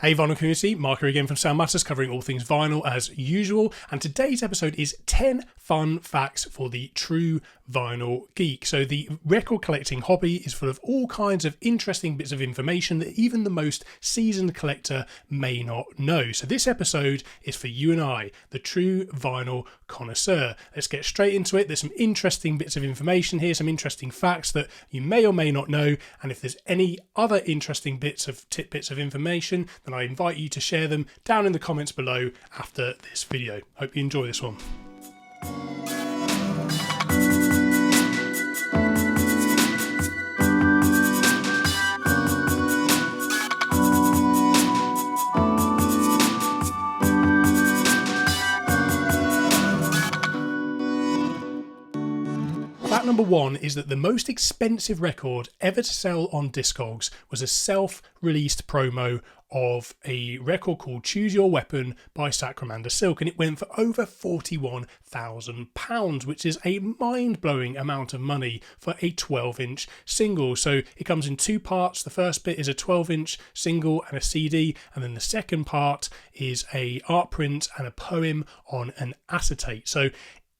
Hey vinyl community, Mark here again from Sound Matters, covering all things vinyl as usual, and today's episode is 10 fun facts for the true vinyl geek. So the record collecting hobby is full of all kinds of interesting bits of information that even the most seasoned collector may not know. So this episode is for you and I, the true vinyl connoisseur. Let's get straight into it. There's some interesting bits of information here, some interesting facts that you may or may not know, and if there's any other interesting tidbits of information, then I invite you to share them down in the comments below after this video. Hope you enjoy this one. Fact number one is that the most expensive record ever to sell on Discogs was a self-released promo of a record called Choose Your Weapon by Sacramanda Silk, and it went for over £41,000, which is a mind-blowing amount of money for a 12-inch single. So it comes in two parts. The first bit is a 12-inch single and a CD, and then the second part is a art print and a poem on an acetate. So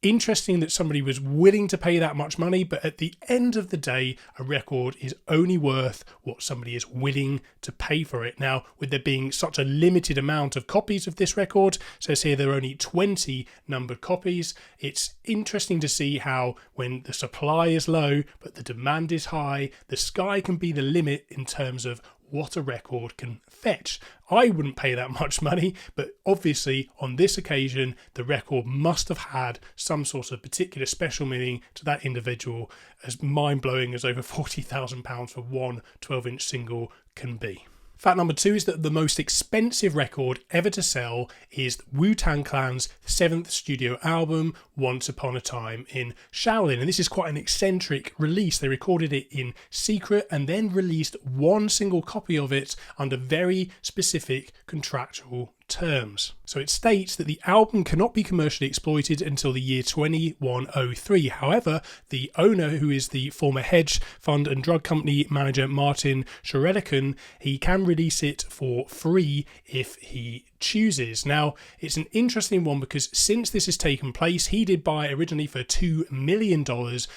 interesting that somebody was willing to pay that much money, but at the end of the day, a record is only worth what somebody is willing to pay for it. Now, with there being such a limited amount of copies of this record, it says here there are only 20 numbered copies, it's interesting to see how when the supply is low, but the demand is high, the sky can be the limit in terms of what a record can fetch. I wouldn't pay that much money, but obviously on this occasion the record must have had some sort of particular special meaning to that individual, as mind-blowing as over £40,000 for one 12-inch single can be. Fact number two is that the most expensive record ever to sell is Wu-Tang Clan's 7th studio album, Once Upon a Time in Shaolin. And this is quite an eccentric release. They recorded it in secret and then released one single copy of it under very specific contractual terms. So it states that the album cannot be commercially exploited until the year 2103. However, the owner, who is the former hedge fund and drug company manager Martin Shkrelian, he can release it for free if he chooses. Now, it's an interesting one because since this has taken place, he did buy originally for $2 million,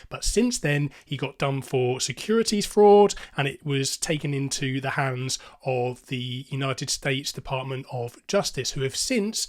but since then he got done for securities fraud and it was taken into the hands of the United States Department of Justice, who have since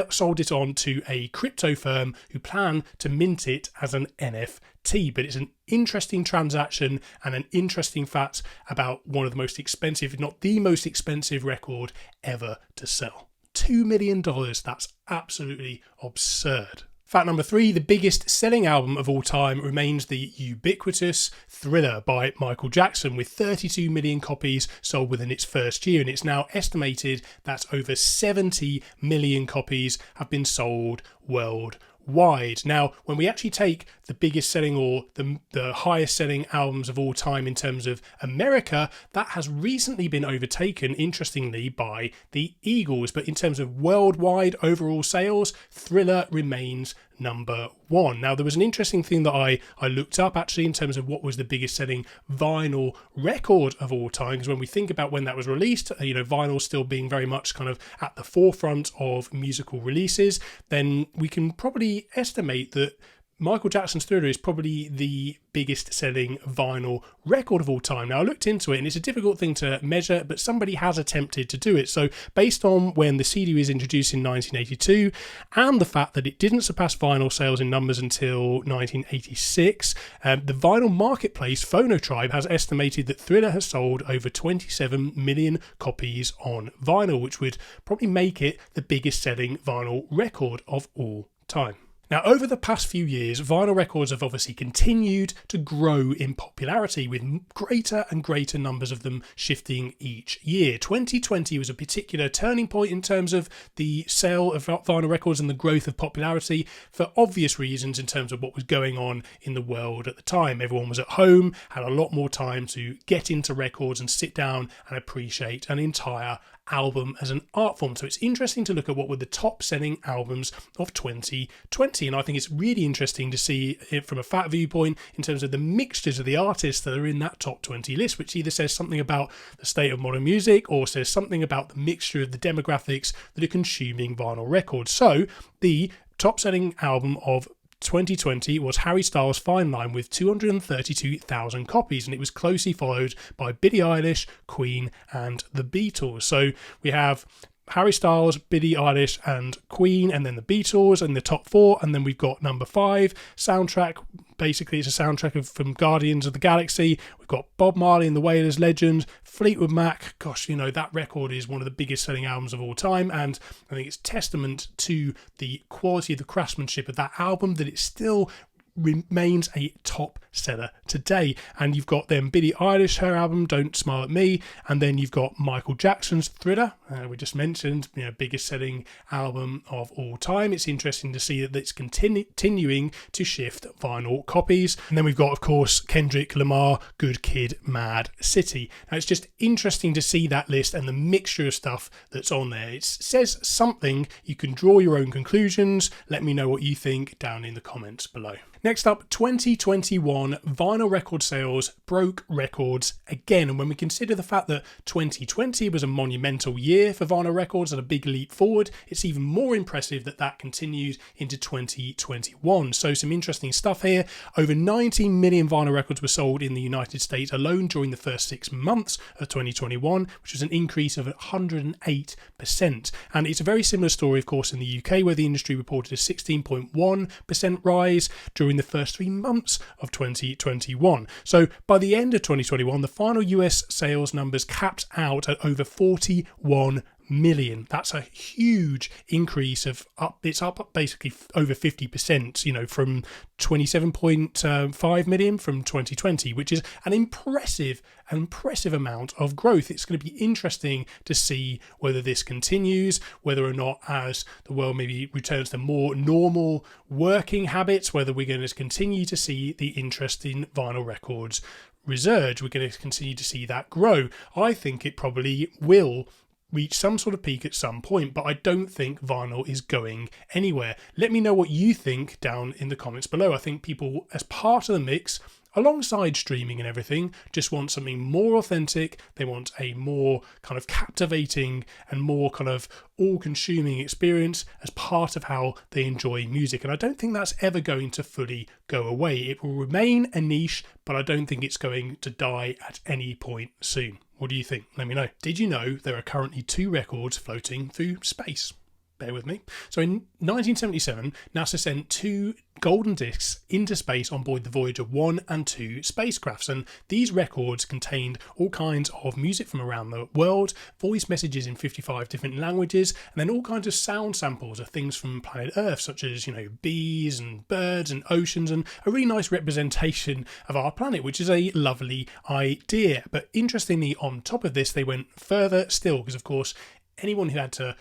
sold it on to a crypto firm who plan to mint it as an NFT. But it's an interesting transaction and an interesting fact about one of the most expensive, if not the most expensive record ever to sell. $2 million, that's absolutely absurd. Fact number three, the biggest selling album of all time remains the ubiquitous Thriller by Michael Jackson, with 32 million copies sold within its first year, and it's now estimated that over 70 million copies have been sold worldwide. Now, when we actually take the biggest selling or the highest selling albums of all time in terms of America, that has recently been overtaken, interestingly, by the Eagles. But in terms of worldwide overall sales, Thriller remains number one. Now, there was an interesting thing that I looked up actually in terms of what was the biggest selling vinyl record of all time, because when we think about when that was released, vinyl still being very much kind of at the forefront of musical releases, then we can probably estimate that Michael Jackson's Thriller is probably the biggest selling vinyl record of all time. Now, I looked into it and it's a difficult thing to measure, but somebody has attempted to do it. So based on when the CD was introduced in 1982 and the fact that it didn't surpass vinyl sales in numbers until 1986, the vinyl marketplace Phonotribe has estimated that Thriller has sold over 27 million copies on vinyl, which would probably make it the biggest selling vinyl record of all time. Now, over the past few years, vinyl records have obviously continued to grow in popularity, with greater and greater numbers of them shifting each year. 2020 was a particular turning point in terms of the sale of vinyl records and the growth of popularity, for obvious reasons in terms of what was going on in the world at the time. Everyone was at home, had a lot more time to get into records and sit down and appreciate an entire album as an art form. So it's interesting to look at what were the top selling albums of 2020. And I think it's really interesting to see it from a fact viewpoint in terms of the mixtures of the artists that are in that top 20 list, which either says something about the state of modern music or says something about the mixture of the demographics that are consuming vinyl records. So the top selling album of 2020 was Harry Styles' Fine Line with 232,000 copies, and it was closely followed by Billie Eilish, Queen and the Beatles. So we have Harry Styles, Billie Eilish and Queen, and then the Beatles in the top 4, and then we've got number 5 soundtrack. Basically, it's a soundtrack from Guardians of the Galaxy. We've got Bob Marley and the Wailers legend, Fleetwood Mac. Gosh, you know, that record is one of the biggest selling albums of all time, and I think it's testament to the quality of the craftsmanship of that album that it still remains a top seller today. And you've got then Billie Eilish, her album Don't Smile at Me, and then you've got Michael Jackson's Thriller, we just mentioned, you know, biggest selling album of all time. It's interesting to see that it's continuing to shift vinyl copies. And then we've got, of course, Kendrick Lamar, Good Kid, Mad City. Now it's just interesting to see that list and the mixture of stuff that's on there. It says something. You can draw your own conclusions. Let me know what you think down in the comments below. Next up, 2021 vinyl record sales broke records again. And when we consider the fact that 2020 was a monumental year for vinyl records and a big leap forward, it's even more impressive that that continued into 2021. So some interesting stuff here. Over 19 million vinyl records were sold in the United States alone during the first 6 months of 2021, which was an increase of 108%. And it's a very similar story, of course, in the UK, where the industry reported a 16.1% rise during the first 3 months of 2021. So by the end of 2021, the final US sales numbers capped out at over 41 million. That's a huge increase of it's up basically over 50%, you know, from 27.5 million from 2020, which is an impressive amount of growth. It's going to be interesting to see whether this continues, whether or not as the world maybe returns to more normal working habits, whether we're going to continue to see the interest in vinyl records resurge. We're going to continue to see that grow. I think it probably will reach some sort of peak at some point, but I don't think vinyl is going anywhere. Let me know what you think down in the comments below. I think people, as part of the mix, alongside streaming and everything, just want something more authentic. They want a more kind of captivating and more kind of all-consuming experience as part of how they enjoy music. And I don't think that's ever going to fully go away. It will remain a niche, but I don't think it's going to die at any point soon. What do you think? Let me know. Did you know there are currently 2 records floating through space? Bear with me. So in 1977, NASA sent 2 golden discs into space on board the Voyager 1 and 2 spacecrafts, and these records contained all kinds of music from around the world, voice messages in 55 different languages, and then all kinds of sound samples of things from planet Earth, such as, you know, bees and birds and oceans, and a really nice representation of our planet, which is a lovely idea. But interestingly, on top of this, they went further still, because of course anyone who had to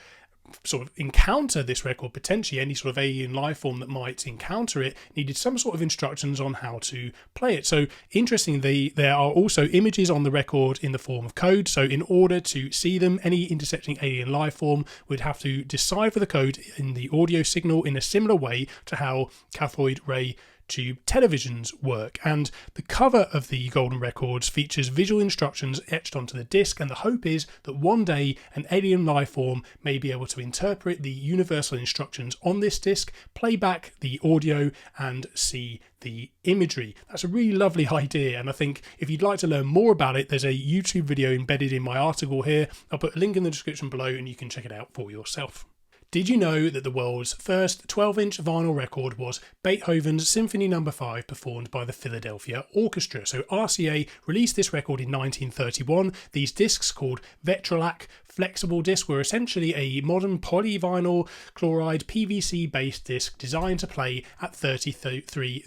sort of encounter this record, potentially any sort of alien life form that might encounter it, needed some sort of instructions on how to play it. So interestingly, there are also images on the record in the form of code. So in order to see them, any intercepting alien life form would have to decipher the code in the audio signal in a similar way to how cathode ray tube televisions work. And the cover of the golden records features visual instructions etched onto the disc, and the hope is that one day an alien life form may be able to interpret the universal instructions on this disc, play back the audio and see the imagery. That's a really lovely idea, and I think if you'd like to learn more about it, there's a YouTube video embedded in my article here. I'll put a link in the description below and you can check it out for yourself. Did you know that the world's first 12-inch vinyl record was Beethoven's Symphony No. 5 performed by the Philadelphia Orchestra? So RCA released this record in 1931. These discs, called Vetrolac flexible discs, were essentially a modern polyvinyl chloride PVC based disc designed to play at 33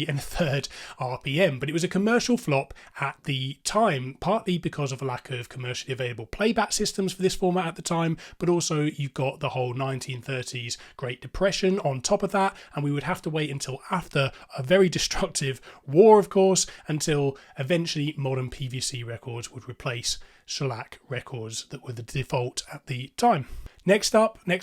and a third RPM. But it was a commercial flop at the time, partly because of a lack of commercially available playback systems for this format at the time, but also you've got the whole 1930s Great Depression on top of that, and we would have to wait until after a very destructive war, of course, until eventually modern PVC records would replace shellac records that were the default at the time. Next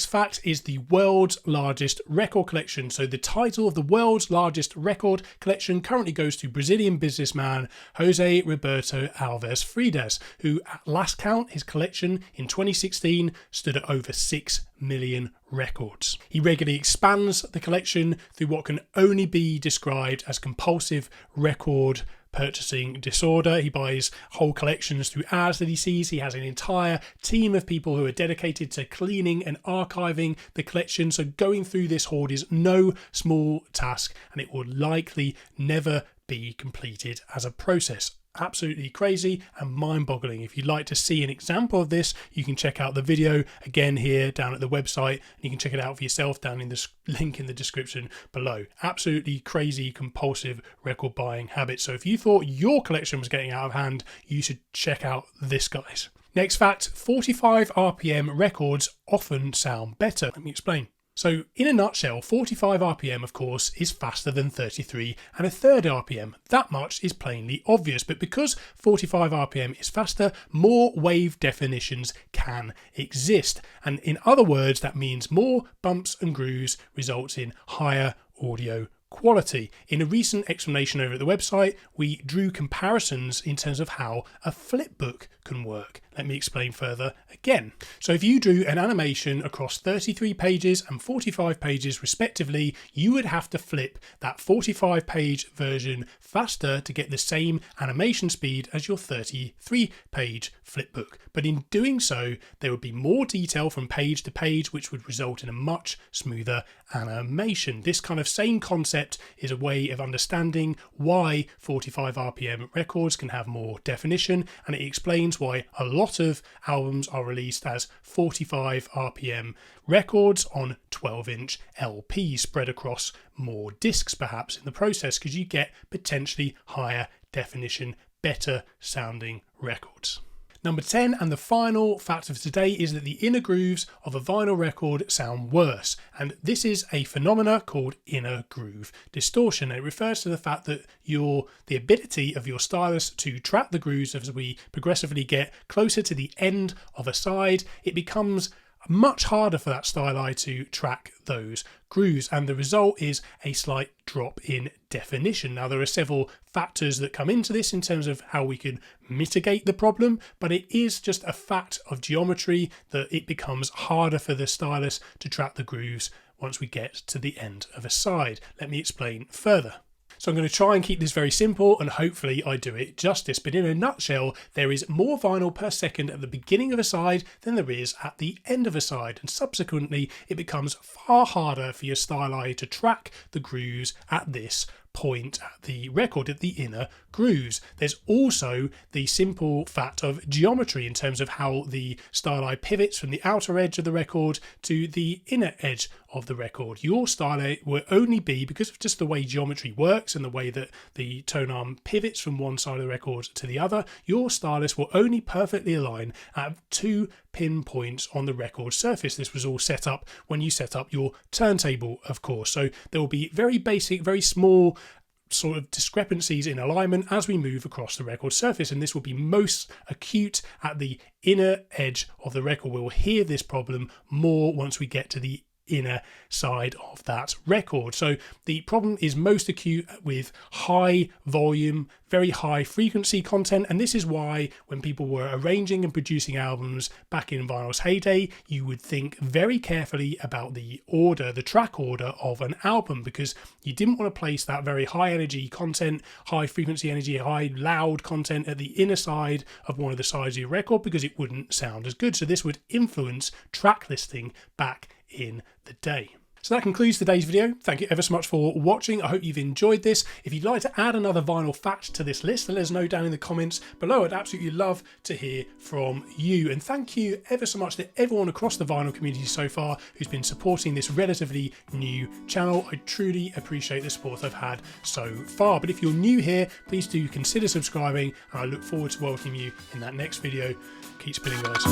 fact is the world's largest record collection. So the title of the world's largest record collection currently goes to Brazilian businessman Jose Roberto Alves Fridas, who at last count, his collection in 2016 stood at over 6 million records. He regularly expands the collection through what can only be described as compulsive record purchasing disorder. He buys whole collections through ads that he sees. He has an entire team of people who are dedicated to cleaning and archiving the collection. So going through this hoard is no small task, and it will likely never be completed as a process. Absolutely crazy and mind-boggling. If you'd like to see an example of this, you can check out the video again here down at the website, and you can check it out for yourself down in the link in the description below. Absolutely crazy compulsive record buying habits. So if you thought your collection was getting out of hand, you should check out this, guys. Next fact, 45 RPM records often sound better. Let me explain. So in a nutshell, 45 RPM of course is faster than 33 1/3 RPM. That much is plainly obvious, but because 45 RPM is faster, more wave definitions can exist. And in other words, that means more bumps and grooves results in higher audio quality. In a recent explanation over at the website, we drew comparisons in terms of how a flipbook can work. Let me explain further again. So if you drew an animation across 33 pages and 45 pages respectively, you would have to flip that 45 page version faster to get the same animation speed as your 33 page flipbook. But in doing so, there would be more detail from page to page, which would result in a much smoother animation. This kind of same concept is a way of understanding why 45 RPM records can have more definition, and it explains why a lot of albums are released as 45 RPM records on 12-inch LPs spread across more discs perhaps in the process, because you get potentially higher definition, better sounding records. Number 10, and the final fact of today, is that the inner grooves of a vinyl record sound worse, and this is a phenomena called inner groove distortion. It refers to the fact that the ability of your stylus to track the grooves as we progressively get closer to the end of a side, it becomes much harder for that styli to track those grooves, and the result is a slight drop in definition. Now, there are several factors that come into this in terms of how we can mitigate the problem, but it is just a fact of geometry that it becomes harder for the stylus to track the grooves once we get to the end of a side. Let me explain further. So I'm going to try and keep this very simple, and hopefully I do it justice. But in a nutshell, there is more vinyl per second at the beginning of a side than there is at the end of a side. And subsequently, it becomes far harder for your styli to track the grooves at this point at the record, at the inner grooves. There's also the simple fact of geometry in terms of how the styli pivots from the outer edge of the record to the inner edge of the record. Your styli will only be, because of just the way geometry works and the way that the tone arm pivots from one side of the record to the other, your stylus will only perfectly align at 2 pinpoints on the record surface. This was all set up when you set up your turntable, of course. So there will be very basic, very small sort of discrepancies in alignment as we move across the record surface, and this will be most acute at the inner edge of the record. We'll hear this problem more once we get to the inner side of that record. So the problem is most acute with high volume, very high frequency content, and this is why when people were arranging and producing albums back in vinyl's heyday, you would think very carefully about the order, the track order of an album, because you didn't want to place that very high energy content, high frequency energy, high loud content at the inner side of one of the sides of your record, because it wouldn't sound as good. So this would influence track listing back in the day. So that concludes today's video. Thank you ever so much for watching. I hope you've enjoyed this. If you'd like to add another vinyl fact to this list, then let us know down in the comments below. I'd absolutely love to hear from you. And thank you ever so much to everyone across the vinyl community so far who's been supporting this relatively new channel. I truly appreciate the support I've had so far. But if you're new here, please do consider subscribing, and I look forward to welcoming you in that next video. Keep spinning, guys.